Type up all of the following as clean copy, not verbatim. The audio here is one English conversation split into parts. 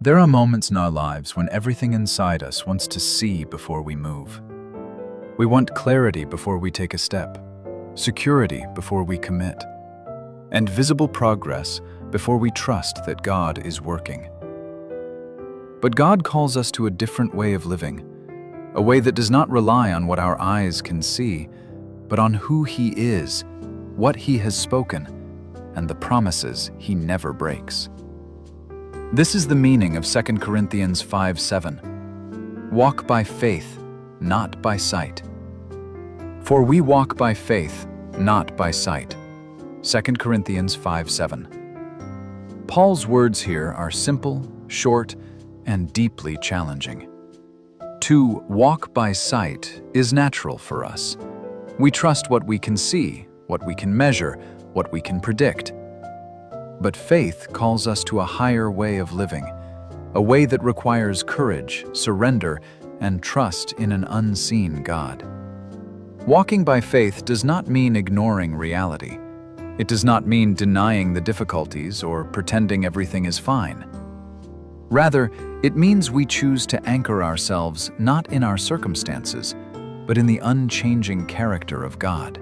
There are moments in our lives when everything inside us wants to see before we move. We want clarity before we take a step, security before we commit, and visible progress before we trust that God is working. But God calls us to a different way of living, a way that does not rely on what our eyes can see, but on who He is, what He has spoken, and the promises He never breaks. This is the meaning of 2 Corinthians 5:7. Walk by faith, not by sight. For we walk by faith, not by sight. 2 Corinthians 5:7. Paul's words here are simple, short, and deeply challenging. To walk by sight is natural for us. We trust what we can see, what we can measure, what we can predict. But faith calls us to a higher way of living, a way that requires courage, surrender, and trust in an unseen God. Walking by faith does not mean ignoring reality. It does not mean denying the difficulties or pretending everything is fine. Rather, it means we choose to anchor ourselves not in our circumstances, but in the unchanging character of God.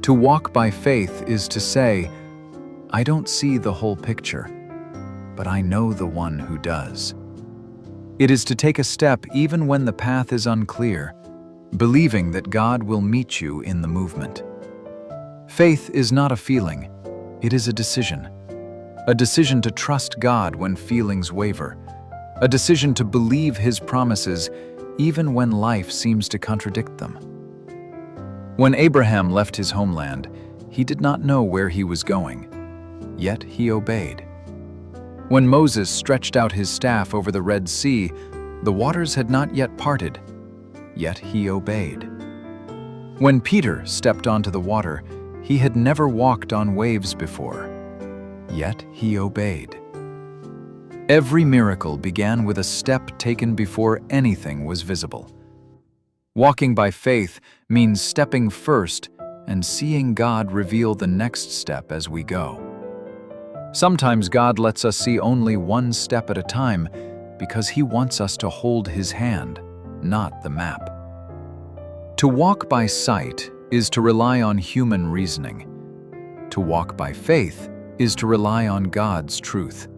To walk by faith is to say, I don't see the whole picture, but I know the one who does. It is to take a step even when the path is unclear, believing that God will meet you in the movement. Faith is not a feeling, it is a decision to trust God when feelings waver, a decision to believe His promises even when life seems to contradict them. When Abraham left his homeland, he did not know where he was going, yet he obeyed. When Moses stretched out his staff over the Red Sea, the waters had not yet parted, yet he obeyed. When Peter stepped onto the water, he had never walked on waves before, yet he obeyed. Every miracle began with a step taken before anything was visible. Walking by faith means stepping first and seeing God reveal the next step as we go. Sometimes God lets us see only one step at a time because He wants us to hold His hand, not the map. To walk by sight is to rely on human reasoning. To walk by faith is to rely on God's truth.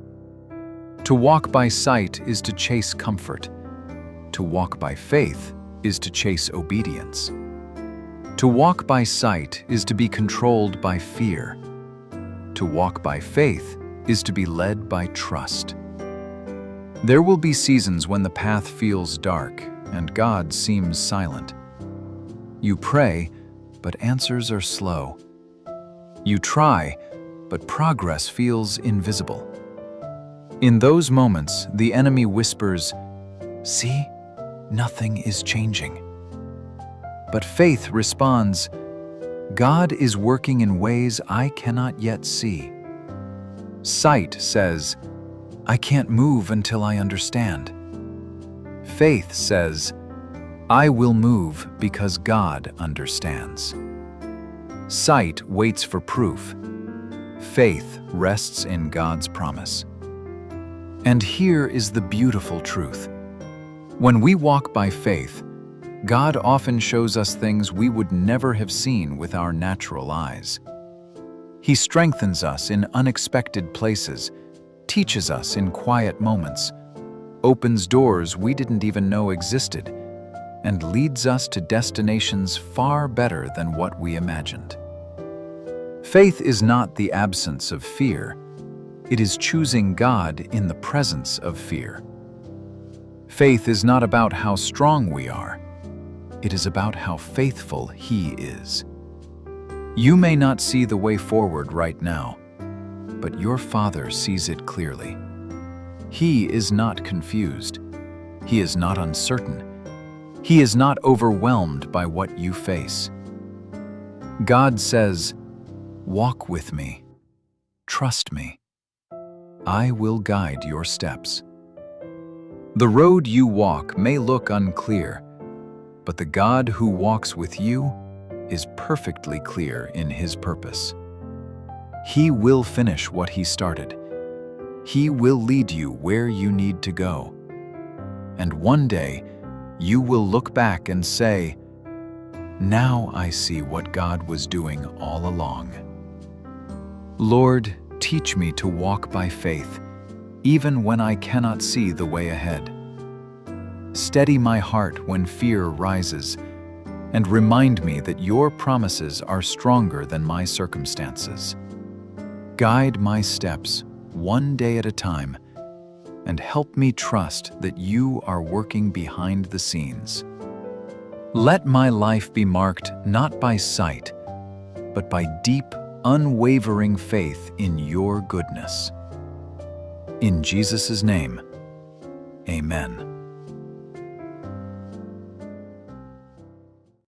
To walk by sight is to chase comfort. To walk by faith is to chase obedience. To walk by sight is to be controlled by fear. To walk by faith is to be led by trust. There will be seasons when the path feels dark and God seems silent. You pray, but answers are slow. You try, but progress feels invisible. In those moments, the enemy whispers, "See, nothing is changing." But faith responds, God is working in ways I cannot yet see. Sight says, I can't move until I understand. Faith says, I will move because God understands. Sight waits for proof. Faith rests in God's promise. And here is the beautiful truth. When we walk by faith, God often shows us things we would never have seen with our natural eyes. He strengthens us in unexpected places, teaches us in quiet moments, opens doors we didn't even know existed, and leads us to destinations far better than what we imagined. Faith is not the absence of fear. It is choosing God in the presence of fear. Faith is not about how strong we are. It is about how faithful He is. You may not see the way forward right now, but your Father sees it clearly. He is not confused. He is not uncertain. He is not overwhelmed by what you face. God says, "Walk with me. Trust me. I will guide your steps." The road you walk may look unclear, but the God who walks with you is perfectly clear in His purpose. He will finish what He started. He will lead you where you need to go. And one day, you will look back and say, "Now I see what God was doing all along." Lord, teach me to walk by faith, even when I cannot see the way ahead. Steady my heart when fear rises, and remind me that your promises are stronger than my circumstances. Guide my steps one day at a time, and help me trust that you are working behind the scenes. Let my life be marked not by sight, but by deep, unwavering faith in your goodness. In Jesus' name, amen.